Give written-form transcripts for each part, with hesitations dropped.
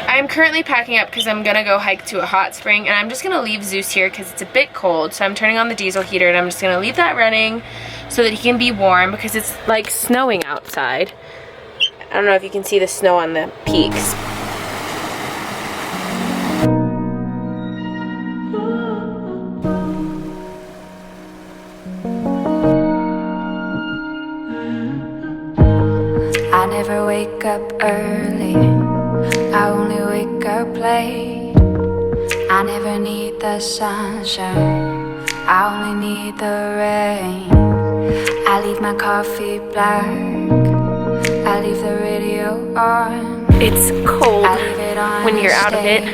I'm currently packing up because I'm gonna go hike to a hot spring, and I'm just gonna leave Zeus here because it's a bit cold. So I'm turning on the diesel heater and I'm just gonna leave that running so that he can be warm because it's like snowing outside. I don't know if you can see the snow on the peaks. I never wake up early, I only wake up late. I never need the sunshine, I only need the rain. I leave my coffee black, I leave the radio on. It's cold I leave it on when you're out of it.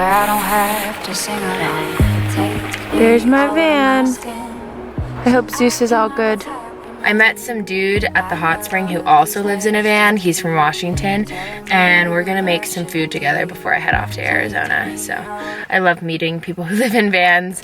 where I don't have to sing along. There's my van. I hope Zeus is all good. I met some dude at the hot spring who also lives in a van. He's from Washington, and we're gonna make some food together before I head off to Arizona. So I love meeting people who live in vans.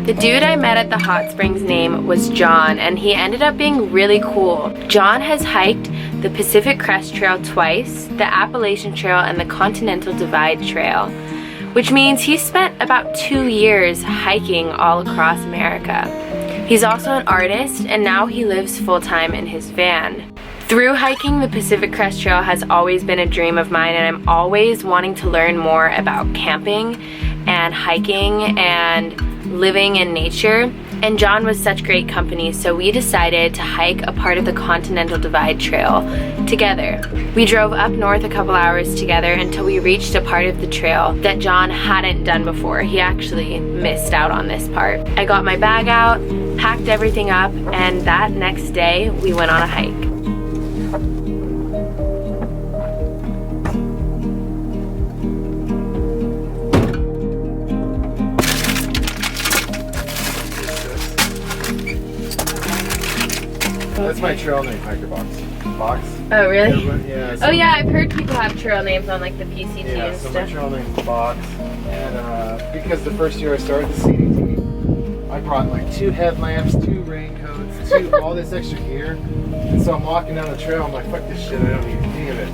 The dude I met at the hot springs name was John, and he ended up being really cool. John has hiked the Pacific Crest Trail twice, the Appalachian Trail, and the Continental Divide Trail, which means he spent about 2 years hiking all across America. He's also an artist, and now he lives full-time in his van. Through hiking the Pacific Crest Trail has always been a dream of mine, and I'm always wanting to learn more about camping and hiking and living in nature. And John was such great company, so we decided to hike a part of the Continental Divide Trail together. We drove up north a couple hours together until we reached a part of the trail that John hadn't done before. He actually missed out on this part. I got my bag out, packed everything up, and that next day we went on a hike. That's my trail name, Hiker Box. Oh, really? Yeah. Oh yeah, I've heard people have trail names on like the PCT Yeah, and so stuff. my trail name's Box. And because the first year I started the CDT, I brought like 2 headlamps, 2 raincoats, all this extra gear. And so I'm walking down the trail, I'm like, fuck this shit, I don't need any of it.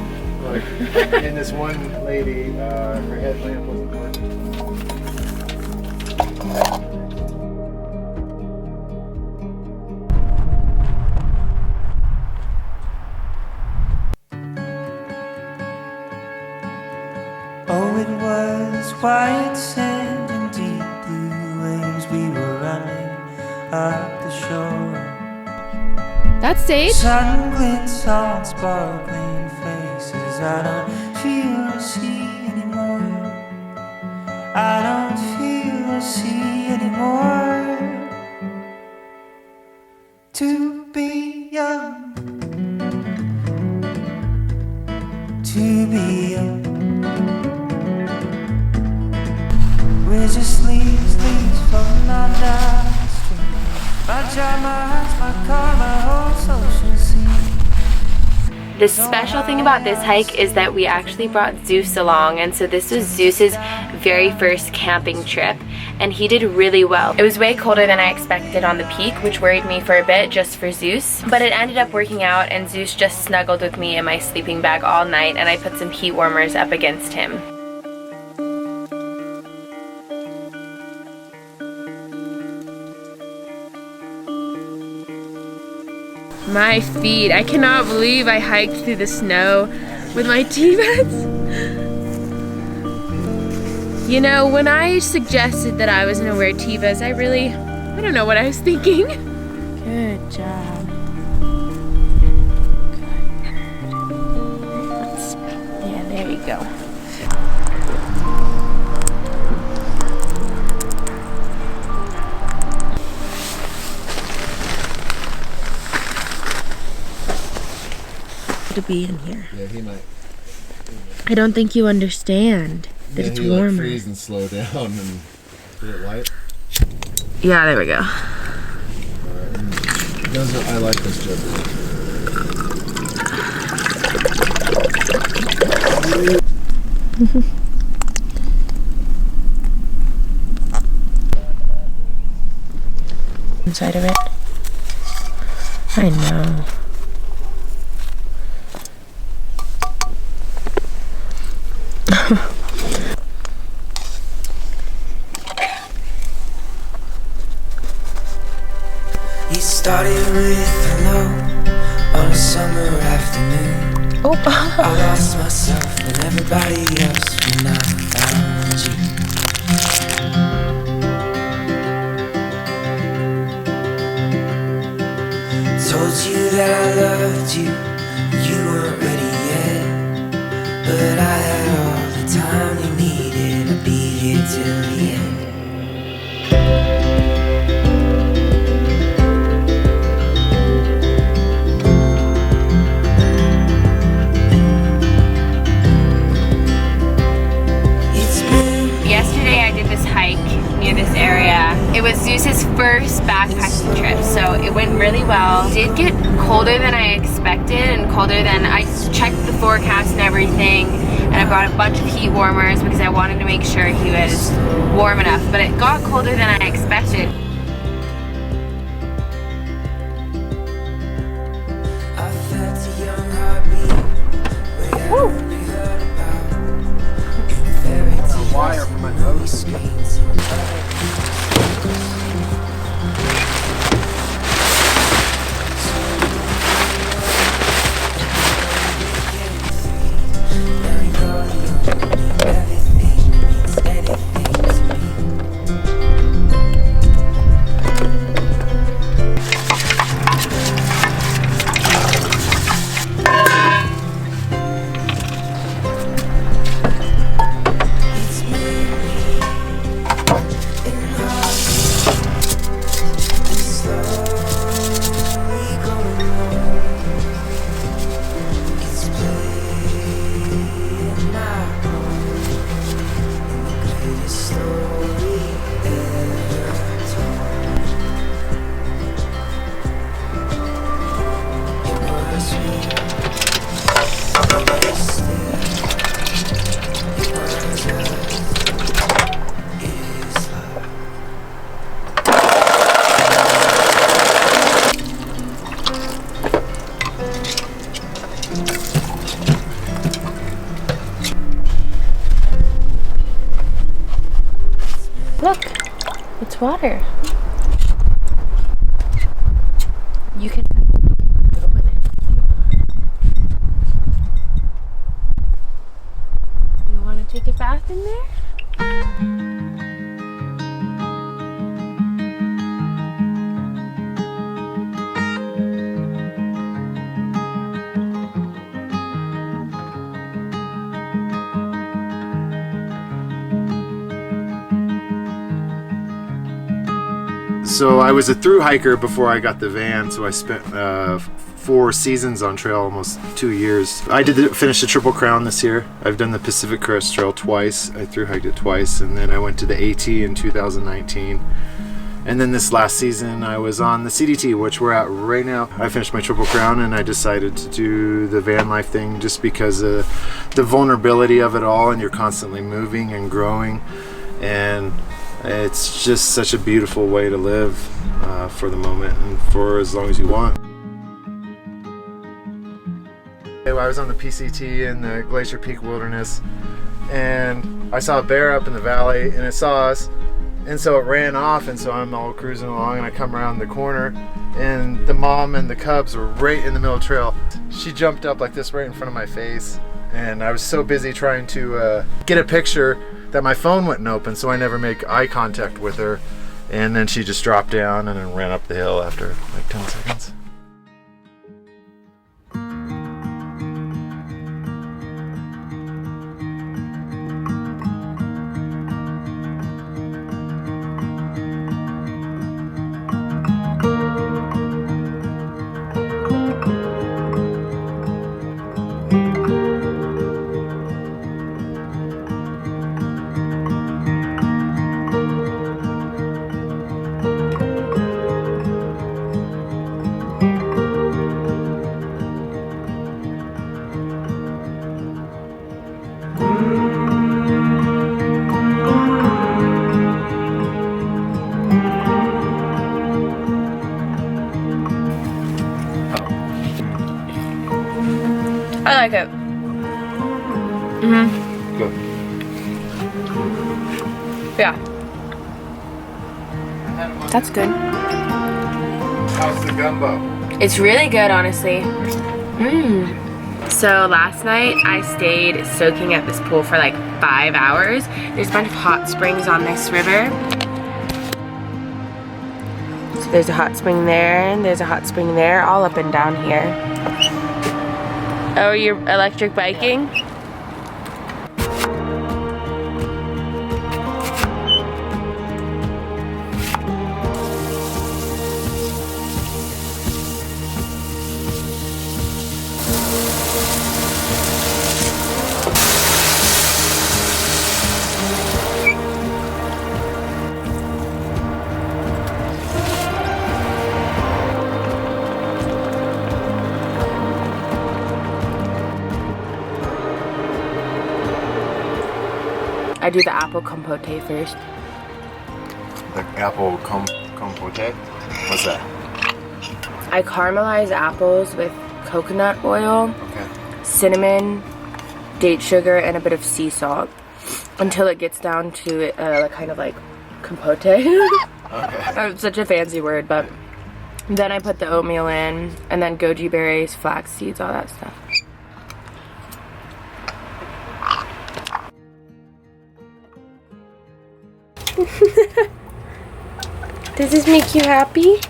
Like, and this one lady, her headlamp wasn't working. white sand and deep blue waves. We were running up the shore. That's Sage. Sun glints on sparkling faces. I don't feel or see anymore. I don't feel or see anymore. To be young, to be young. We're just leaves floating on down the street. My job, my house, my car, my whole social scene. The special thing about this hike is that we actually brought Zeus along, and so this was Zeus's very first camping trip, and he did really well. It was way colder than I expected on the peak, which worried me for a bit just for Zeus, but it ended up working out, and Zeus just snuggled with me in my sleeping bag all night, and I put some heat warmers up against him. My feet. I cannot believe I hiked through the snow with my T-Beds. You know, when I suggested that I was gonna wear T-Beds, I don't know what I was thinking. Good job. Good. Yeah, there you go. To be in here. Yeah, he might. I don't think you understand that it's warmer. Like freeze and slow down and get it light. Yeah, there we go. Right. I like this joke. Inside of it. I know. He started with hello on a summer afternoon. Oh. I lost myself and everybody else when I found you. Told you that I loved you, you weren't ready yet, but I had all the time you needed. I'll be here till the end. It was Zeus's first backpacking trip, so it went really well. It did get colder than I expected and colder than I checked the forecast and everything, and I brought a bunch of heat warmers because I wanted to make sure he was warm enough, but it got colder than I expected. Woo! Wire for my nose. Look, it's water. You can go in it if you want. You want to take a bath in there? So I was a thru hiker before I got the van, so I spent 4 seasons on trail, almost 2 years. I finished the Triple Crown this year. I've done the Pacific Crest Trail twice. I thru hiked it twice, and then I went to the AT in 2019. And then this last season I was on the CDT, which we're at right now. I finished my Triple Crown and I decided to do the van life thing just because of the vulnerability of it all, and you're constantly moving and growing, and it's just such a beautiful way to live for the moment and for as long as you want. I was on the PCT in the Glacier Peak Wilderness, and I saw a bear up in the valley, and it saw us. And so it ran off, and so I'm all cruising along, and I come around the corner, and the mom and the cubs were right in the middle of the trail. She jumped up like this right in front of my face, and I was so busy trying to get a picture that my phone wouldn't open, so I never make eye contact with her. And then she just dropped down and then ran up the hill after like 10 seconds. I like it. Good. Yeah. That's good. How's the gumbo? It's really good, honestly. So last night I stayed soaking at this pool for like 5 hours. There's a bunch of hot springs on this river. So there's a hot spring there, and there's a hot spring there, all up and down here. Oh, you're electric biking? I do the apple compote first. The apple compote? What's that? I caramelize apples with coconut oil, Okay. cinnamon, date sugar, and a bit of sea salt until it gets down to kind of like compote. Okay. It's such a fancy word, but then I put the oatmeal in, and then goji berries, flax seeds, all that stuff. Does this make you happy?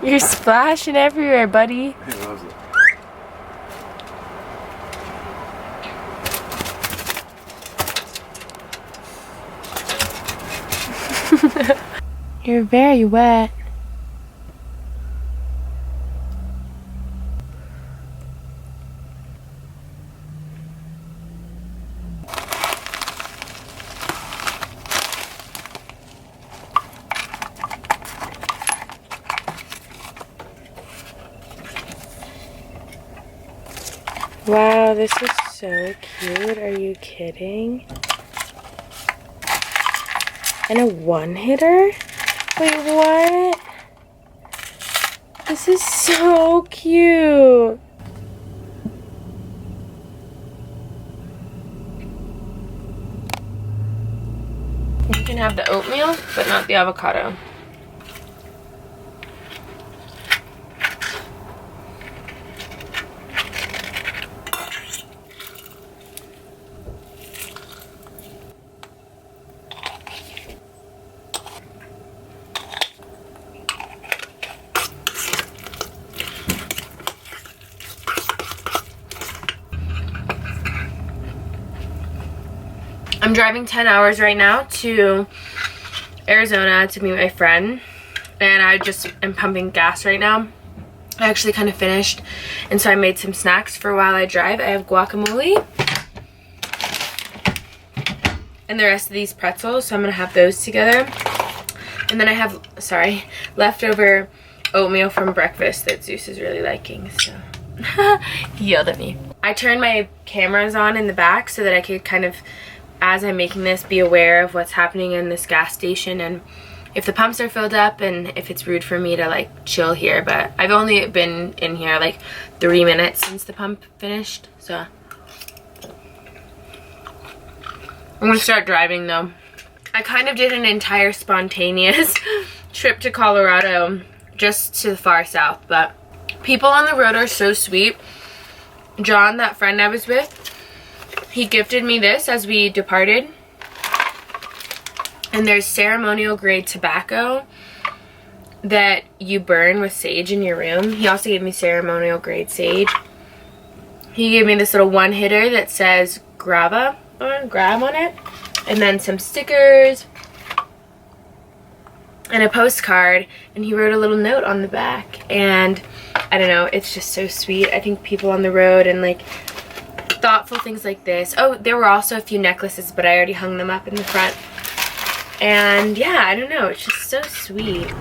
You're splashing everywhere, buddy. He loves it. You're very wet. Wow, this is so cute. Are you kidding? And a one-hitter? Wait, what? This is so cute. You can have the oatmeal, but not the avocado. I'm driving 10 hours right now to Arizona to meet my friend, and I just am pumping gas right now. I actually kind of finished, and so I made some snacks for while I drive. I have guacamole and the rest of these pretzels, so I'm gonna have those together. And then I have, sorry, leftover oatmeal from breakfast that Zeus is really liking, so he yelled at me. I turned my cameras on in the back so that I could kind of, as I'm making this, be aware of what's happening in this gas station and if the pumps are filled up and if it's rude for me to like chill here. But I've only been in here like 3 minutes since the pump finished, so I'm gonna start driving though. I kind of did an entire spontaneous trip to Colorado just to the far south, but people on the road are so sweet. John, that friend I was with, he gifted me this as we departed. And there's ceremonial grade tobacco that you burn with sage in your room. He also gave me ceremonial grade sage. He gave me this little one hitter that says grab on it. And then some stickers. And a postcard. And he wrote a little note on the back. And I don't know, it's just so sweet. I think people on the road and like thoughtful things like this. Oh, there were also a few necklaces, but I already hung them up in the front. And yeah, I don't know, it's just so sweet.